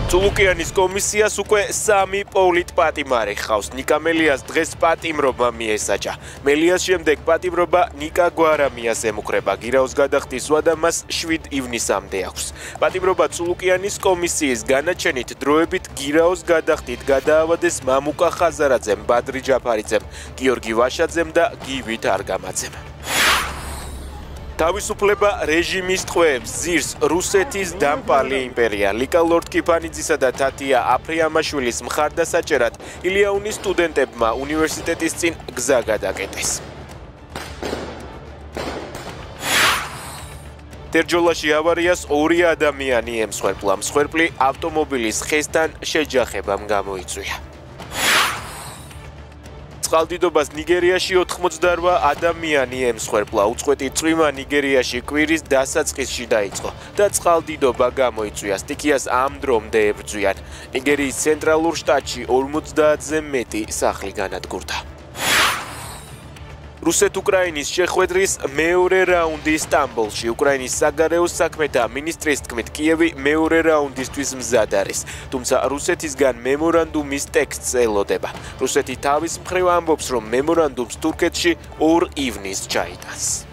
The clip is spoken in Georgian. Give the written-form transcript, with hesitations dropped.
Წულუკიანის კომისიას უკვე 3 პოლიტპატიმარი ხავს. ნიკა მელიას დღეს პატიმრობა მიესაჯა. მელიას შემდეგ პატიმრობა ნიკა გვარამიას ემუქრება. გირაოს გადახდის ვადა მას 7 ივნისამდე აქვს. პატიმრობა წულუკიანის კომისიის განაჩენით დროებით გირაოს გადახდით გადაავადეს მამუკა ხაზარაძემ, ბადრი ჯაფარიძემ, გიორგი ვაშაძემ და გივით არგამაძემ. თავისუფლება რეჟიმის ტყვეებს ზირს რუსეთის დამპალი იმპერია. ლიკა ლორდ-კიფანიძისა და თათია აფრიამაშვილის მხარდასაჭერად ილიაუნის სტუდენტებმა უნივერსიტეტის წინ გზა გადაკეტეს. თერჯოლაში ავარიას 2 ადამიანი ემსხვერპლა. მსხვერპლი ავტომობილის ხესთან შეჯახებამ გამოიწვია. წყალდიდობას ნიგერიაში 88 ადამიანი ემსხვერპლა. უწყვეტი წვიმა ნიგერიაში კვირის დასაწყისში დაიწყო და წყალდიდობა გამოიწვია. სტიქიას ამ დრომდე ებრძვიან. ნიგერიის ცენტრალურ შტატში 50-ზე მეტი სახლი განადგურდა. რუსეთ-უკრაინის შეხვედრის მეორე რაუნდი სტამბოლში. უკრაინის საგარეო საქმეთა მინისტრის თქმით, კიევი მეორე რაუნდისთვის მზად არის. თუმცა რუსეთისგან მემორანდუმის ტექსტს ელოდება. რუსეთი თავის მხრივ ამბობს, რომ მემორანდუმს თურქეთში 2 ივნისს ჩაიტანს.